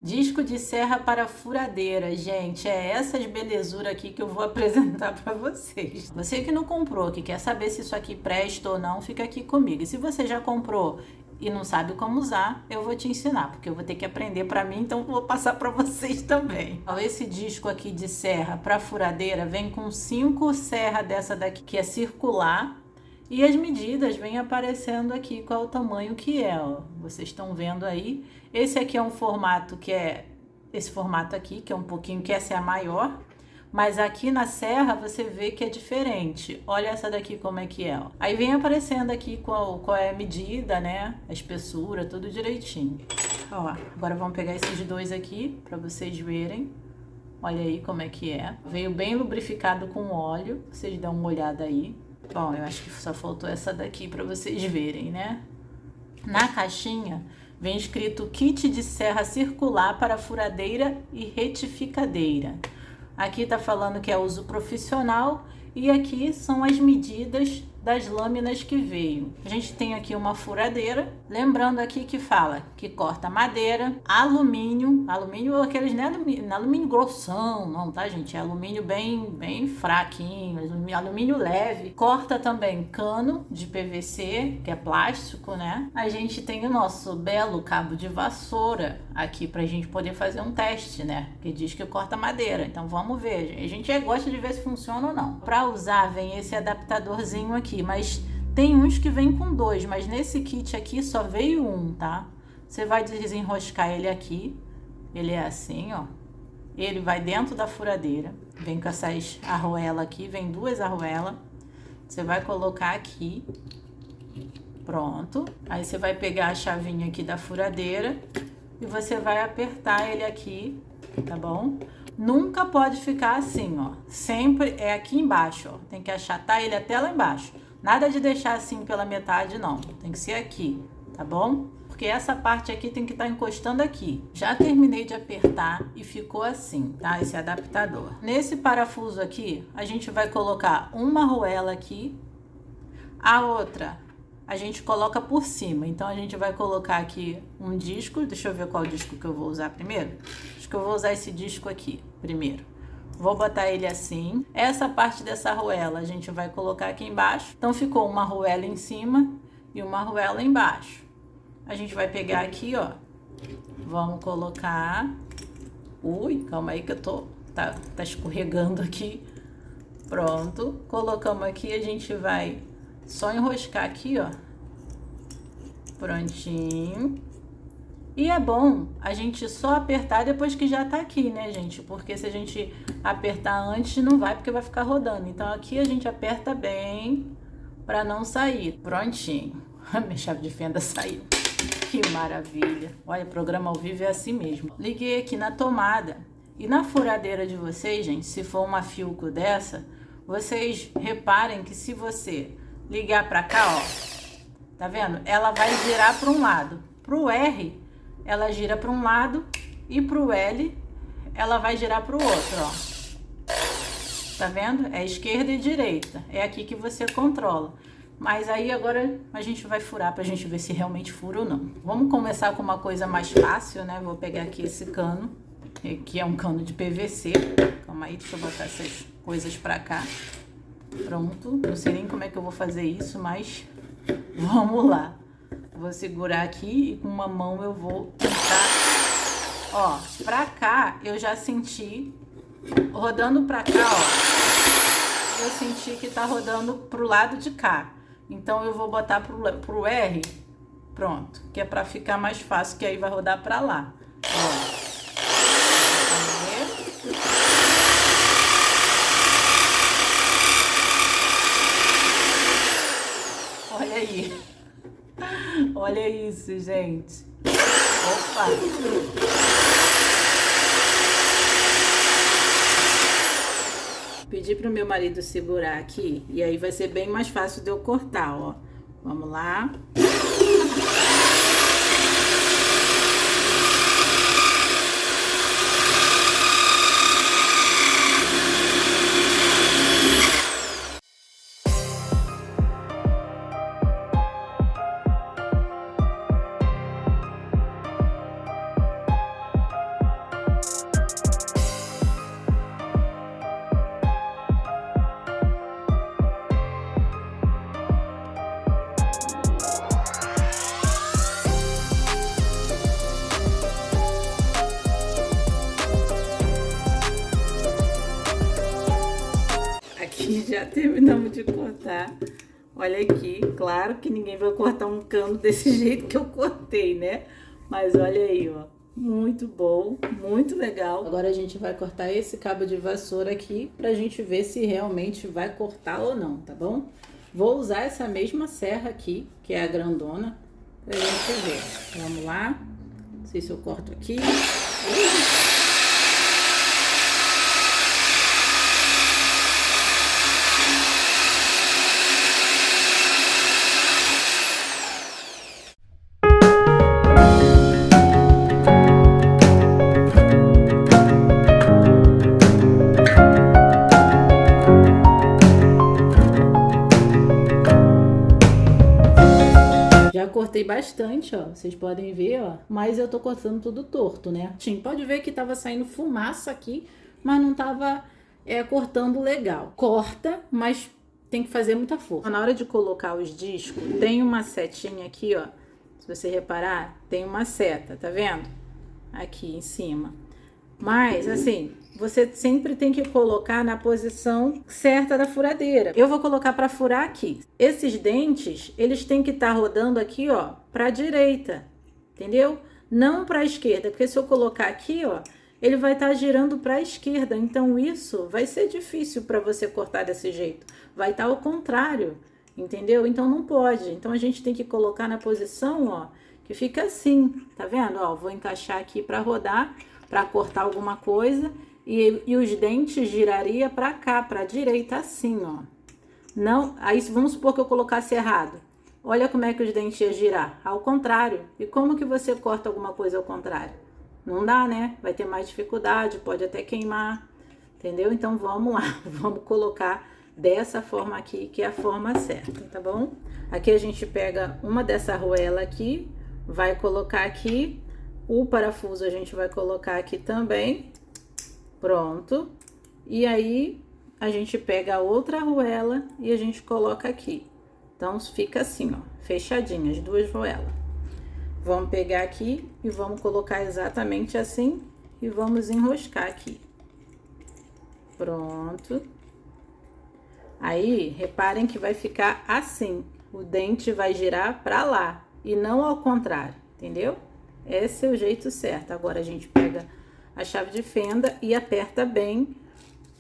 Disco de serra para furadeira, gente, é essas belezuras aqui que eu vou apresentar para vocês. Você que não comprou, que quer saber se isso aqui presta ou não, fica aqui comigo. E se você já comprou e não sabe como usar, eu vou te ensinar, porque eu vou ter que aprender para mim, então vou passar para vocês também. Esse disco aqui de serra para furadeira vem com 5 serras dessa daqui que é circular. E as medidas vêm aparecendo aqui qual é o tamanho que é, ó. Vocês estão vendo aí. Esse aqui é um formato que é esse formato aqui, que é um pouquinho, que essa é a maior. Mas aqui na serra você vê que é diferente. Olha essa daqui como é que é, ó. Aí vem aparecendo aqui qual é a medida, né? A espessura, tudo direitinho. Ó, agora vamos pegar esses dois aqui para vocês verem. Olha aí como é que é. Veio bem lubrificado com óleo. Vocês dão uma olhada aí. Bom, eu acho que só faltou essa daqui para vocês verem, né? Na caixinha vem escrito kit de serra circular para furadeira e retificadeira. Aqui tá falando que é uso profissional e aqui são as medidas das lâminas que veio. A gente tem aqui uma furadeira, lembrando aqui que fala que corta madeira, alumínio aqueles, né, alumínio grossão, não, tá, gente? É alumínio bem fraquinho, alumínio leve. Corta também cano de PVC, que é plástico, né? A gente tem o nosso belo cabo de vassoura aqui pra gente poder fazer um teste, né? Que diz que corta madeira. Então vamos ver. A gente gosta de ver se funciona ou não. Para usar vem esse adaptadorzinho aqui, mas tem uns que vem com 2, mas nesse kit aqui só veio um, tá? Você vai desenroscar ele aqui, ele é assim, ó. Ele vai dentro da furadeira, vem com essas arruelas aqui, vem 2 arruelas. Você vai colocar aqui, pronto. Aí você vai pegar a chavinha aqui da furadeira e você vai apertar ele aqui, tá bom? Nunca pode ficar assim, ó. Sempre é aqui embaixo, ó. Tem que achatar ele até lá embaixo. Nada de deixar assim pela metade, não. Tem que ser aqui, tá bom? Porque essa parte aqui tem que estar encostando aqui. Já terminei de apertar e ficou assim, tá? Esse adaptador. Nesse parafuso aqui, a gente vai colocar uma arruela aqui. A outra, a gente coloca por cima. Então, a gente vai colocar aqui um disco. Deixa eu ver qual disco que eu vou usar primeiro. Acho que eu vou usar esse disco aqui primeiro. Vou botar ele assim. Essa parte dessa arruela a gente vai colocar aqui embaixo. Então ficou uma arruela em cima e uma arruela embaixo. A gente vai pegar aqui, ó. Vamos colocar. Ui, calma aí que eu tô. Tá escorregando aqui. Pronto. Colocamos aqui, a gente vai só enroscar aqui, ó. Prontinho. E é bom a gente só apertar depois que já tá aqui, né, gente? Porque se a gente apertar antes, não vai, porque vai ficar rodando. Então, aqui a gente aperta bem pra não sair. Prontinho. Minha chave de fenda saiu. Que maravilha. Olha, programa ao vivo é assim mesmo. Liguei aqui na tomada. E na furadeira de vocês, gente, se for uma Philco dessa, vocês reparem que se você ligar pra cá, ó, tá vendo? Ela vai girar para um lado. Pro R, ela gira para um lado e pro L, ela vai girar para o outro, ó. Tá vendo? É esquerda e direita. É aqui que você controla. Mas aí agora a gente vai furar pra gente ver se realmente fura ou não. Vamos começar com uma coisa mais fácil, né? Vou pegar aqui esse cano, que é um cano de PVC. Calma aí, deixa eu botar essas coisas pra cá. Pronto. Não sei nem como é que eu vou fazer isso, mas vamos lá. Vou segurar aqui e com uma mão eu vou tentar. Ó, pra cá eu já senti, rodando pra cá, ó, eu senti que tá rodando pro lado de cá. Então eu vou botar pro R, pronto, que é pra ficar mais fácil, que aí vai rodar pra lá. Ó, vamos ver? Olha aí. Olha isso, gente. Opa! Pedi pro meu marido segurar aqui e aí vai ser bem mais fácil de eu cortar, ó. Vamos lá. já terminamos de cortar. Olha aqui, claro que ninguém vai cortar um cano desse jeito que eu cortei, né? Mas olha aí, ó, muito bom, muito legal. Agora a gente vai cortar esse cabo de vassoura aqui pra gente ver se realmente vai cortar ou não, tá bom? Vou usar essa mesma serra aqui, que é a grandona, pra gente ver. Vamos lá, não sei se eu corto aqui. Já cortei bastante, ó, vocês podem ver, ó, mas eu tô cortando tudo torto, né? Sim, pode ver que tava saindo fumaça aqui, mas não tava cortando legal. Corta, mas tem que fazer muita força. Na hora de colocar os discos, tem uma setinha aqui, ó, se você reparar, tem uma seta, tá vendo? Aqui em cima. Mas, assim, você sempre tem que colocar na posição certa da furadeira. Eu vou colocar para furar aqui. Esses dentes, eles têm que estar rodando aqui, ó, para a direita, entendeu? Não para a esquerda, porque se eu colocar aqui, ó, ele vai estar girando para a esquerda. Então, isso vai ser difícil para você cortar desse jeito. Vai estar ao contrário, entendeu? Então, não pode. Então, a gente tem que colocar na posição, ó, que fica assim, tá vendo? Ó, vou encaixar aqui para rodar, para cortar alguma coisa, e os dentes giraria para cá, para a direita, assim, ó. Não, aí vamos supor que eu colocasse errado. Olha como é que os dentes iam girar, ao contrário. E como que você corta alguma coisa ao contrário? Não dá, né? Vai ter mais dificuldade, pode até queimar, entendeu? Então vamos lá, vamos colocar dessa forma aqui, que é a forma certa, tá bom? Aqui a gente pega uma dessa arruela aqui, vai colocar aqui. O parafuso a gente vai colocar aqui também, pronto. E aí, a gente pega a outra arruela e a gente coloca aqui. Então, fica assim, ó, fechadinho, as duas arruelas. Vamos pegar aqui e vamos colocar exatamente assim e vamos enroscar aqui. Pronto. Aí, reparem que vai ficar assim, o dente vai girar pra lá e não ao contrário, entendeu? Esse é o jeito certo. Agora a gente pega a chave de fenda e aperta bem,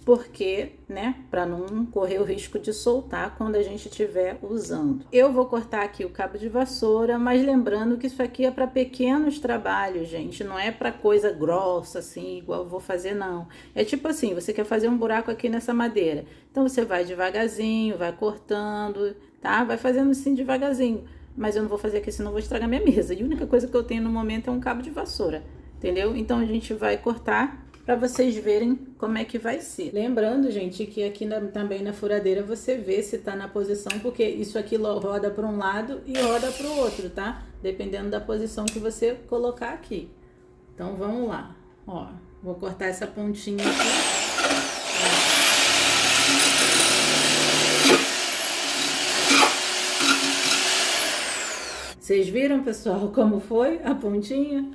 porque, né, para não correr o risco de soltar quando a gente estiver usando. Eu vou cortar aqui o cabo de vassoura, mas lembrando que isso aqui é para pequenos trabalhos, gente, não é para coisa grossa assim, igual eu vou fazer não. É tipo assim, você quer fazer um buraco aqui nessa madeira. Então você vai devagarzinho, vai cortando, tá? Vai fazendo assim devagarzinho. Mas eu não vou fazer aqui, senão eu vou estragar minha mesa. E a única coisa que eu tenho no momento é um cabo de vassoura, entendeu? Então, a gente vai cortar para vocês verem como é que vai ser. Lembrando, gente, que aqui também na furadeira você vê se tá na posição, porque isso aqui roda para um lado e roda para o outro, tá? Dependendo da posição que você colocar aqui. Então, vamos lá. Ó, vou cortar essa pontinha aqui. Vocês viram, pessoal, como foi a pontinha?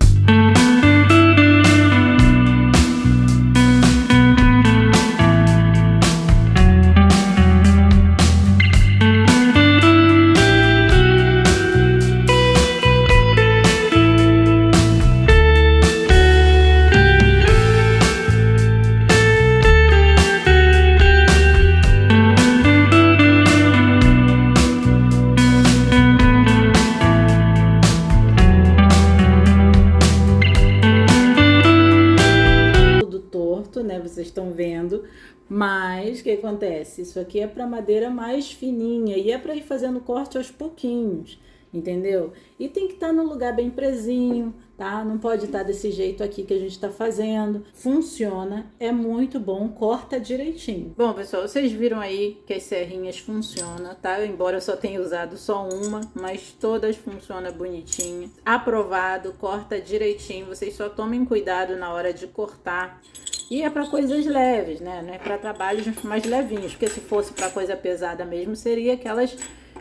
Né, vocês estão vendo, mas o que acontece? Isso aqui é para madeira mais fininha e é para ir fazendo corte aos pouquinhos, entendeu? E tem que estar no lugar bem presinho, tá? Não pode estar desse jeito aqui que a gente está fazendo. Funciona, é muito bom, corta direitinho. Bom, pessoal, vocês viram aí que as serrinhas funcionam, tá? Embora eu só tenha usado só uma, mas todas funcionam bonitinho. Aprovado, corta direitinho. Vocês só tomem cuidado na hora de cortar. E é para coisas leves, né? Não é para trabalhos mais levinhos, porque se fosse para coisa pesada mesmo, seria aquelas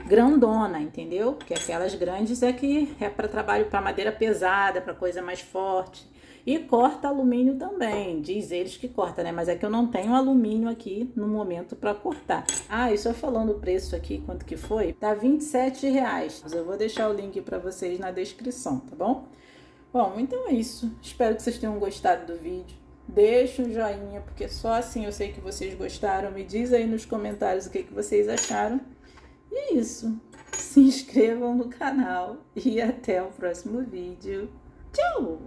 grandona, entendeu? Que aquelas grandes é que é para trabalho, para madeira pesada, para coisa mais forte. E corta alumínio também, diz eles que corta, né? Mas é que eu não tenho alumínio aqui no momento para cortar. Ah, e só falando o preço aqui, quanto que foi? Tá R$ 27. Eu vou deixar o link para vocês na descrição, tá bom? Bom, então é isso. Espero que vocês tenham gostado do vídeo. Deixa um joinha, porque só assim eu sei que vocês gostaram. Me diz aí nos comentários o que vocês acharam. E é isso. Se inscrevam no canal e até o próximo vídeo. Tchau!